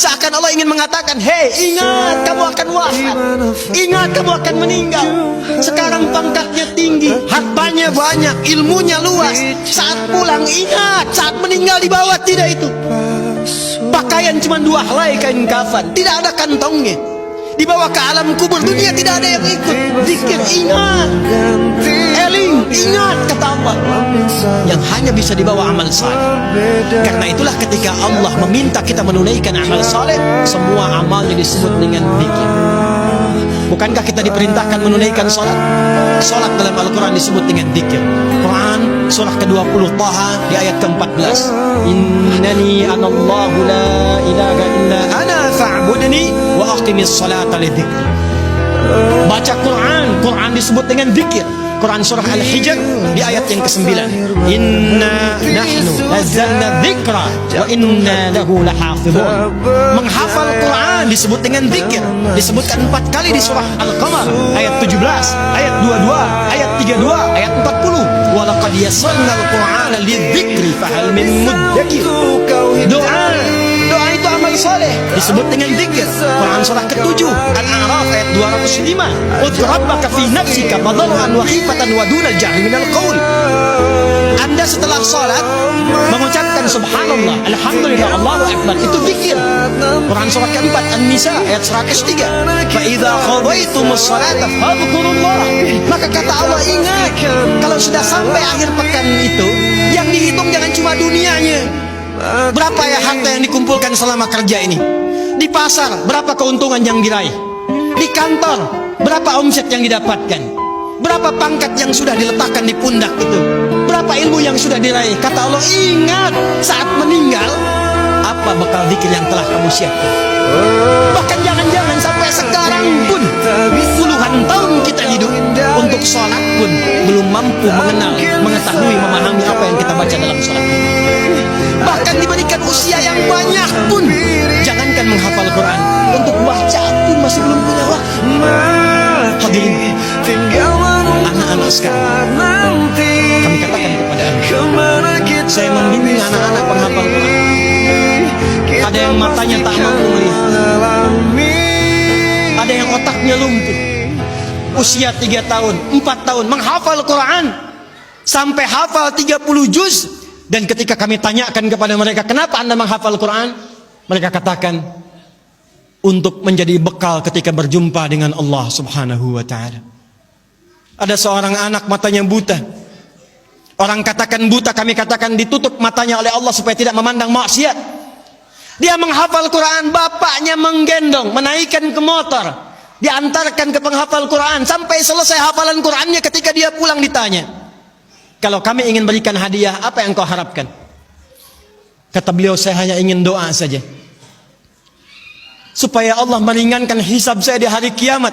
Seakan Allah ingin mengatakan, hei, ingat kamu akan wafat, ingat kamu akan meninggal. Sekarang pangkatnya tinggi, hartanya banyak, ilmunya luas. Saat pulang ingat, saat meninggal dibawa tidak itu. Pakaian cuma 2 helai kain kafan, tidak ada kantongnya. Dibawa ke alam kubur, dunia tidak ada yang ikut. Zikir, ingat, eling, ingat, kata Allah, yang hanya bisa dibawa amal saleh. Karena itulah ketika Allah meminta kita menunaikan amal saleh, semua amalnya disebut dengan zikir. Bukankah kita diperintahkan menunaikan sholat? Sholat dalam Al-Quran disebut dengan zikir. Quran surah ke-20 Taha di ayat ke-14. Innani anallahu la ilaha illa ana fa'budni wa aqimis salata li dzikri. Baca Quran, Quran disebut dengan zikir. Quran surah Al-Hijr di ayat yang ke-9. Inna nahnu nazzalna dzikra wa inna lahu lahafizun. Menghafal Quran disebut dengan zikir. Disebutkan 4 kali di surah Al-Qamar ayat 17, ayat 22, ayat 32, ayat 40. Wa laqad yassarna al-Qur'ana lidzikri fahal min muddakir. Doa itu amal soleh, disebut dengan zikir. Quran surah ke-7 Al-A'raf ayat 205. Ud'u rabbaka fi nafsika tadarruan wa khifatan wa dunal jahri minal qaul. Anda setelah salat mengucapkan subhanallah, alhamdulillah, Allahu akbar, itu zikir. Quran surah ke-4 An-Nisa ayat 103. Fa idza qadaytumus salata fadhkurullah. Maka kata Allah, ingat, kalau sudah sampai akhir pekan itu, yang dihitung jangan cuma dunianya. Berapa ya harta yang dikumpulkan selama kerja ini? Di pasar, berapa keuntungan yang diraih? Di kantor, berapa omset yang didapatkan? Berapa pangkat yang sudah diletakkan di pundak itu? Berapa ilmu yang sudah diraih? Kata Allah, ingat, saat meninggal, apa bekal zikir yang telah kamu siapkan? Bahkan jangan-jangan sampai sekarang pun, puluhan tahun kita hidup, untuk sholat pun belum mampu mengenal, mengetahui, memahami apa yang kita baca dalam sholat. Bahkan diberikan usia yang banyak pun, jangankan menghafal Quran, untuk baca pun masih belum punya waktu. Hadirin, anak-anak sekarang, kami katakan kepada anda, saya membimbing anak-anak penghafal Quran. Ada yang matanya tak mampu melihat, ada yang otaknya lumpuh. Usia 3 tahun, 4 tahun menghafal Quran, sampai hafal 30 juz. Dan ketika kami tanyakan kepada mereka, kenapa anda menghafal Quran? Mereka katakan, untuk menjadi bekal ketika berjumpa dengan Allah subhanahu wa ta'ala. Ada seorang anak matanya buta. Orang katakan buta, kami katakan ditutup matanya oleh Allah supaya tidak memandang maksiat. Dia menghafal Quran, bapaknya menggendong, menaikkan ke motor, diantarkan ke penghafal Quran. Sampai selesai hafalan Qurannya, ketika dia pulang ditanya, kalau kami ingin berikan hadiah, apa yang kau harapkan? Kata beliau, saya hanya ingin doa saja, supaya Allah meringankan hisab saya di hari kiamat.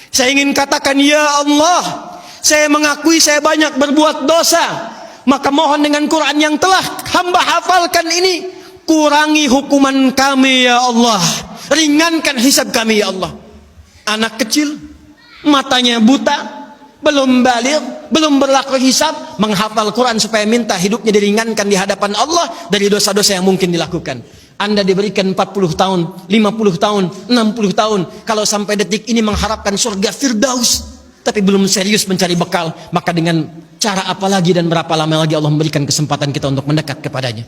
Saya ingin katakan, ya Allah, saya mengakui saya banyak berbuat dosa, maka mohon dengan Quran yang telah hamba hafalkan ini, kurangi hukuman kami ya Allah, ringankan hisab kami ya Allah. Anak kecil, matanya buta, belum balik, belum berlaku hisab, menghafal Quran supaya minta hidupnya diringankan di hadapan Allah dari dosa-dosa yang mungkin dilakukan. Anda diberikan 40 tahun, 50 tahun, 60 tahun, kalau sampai detik ini mengharapkan surga Firdaus, tapi belum serius mencari bekal, maka dengan cara apa lagi dan berapa lama lagi Allah memberikan kesempatan kita untuk mendekat kepadanya?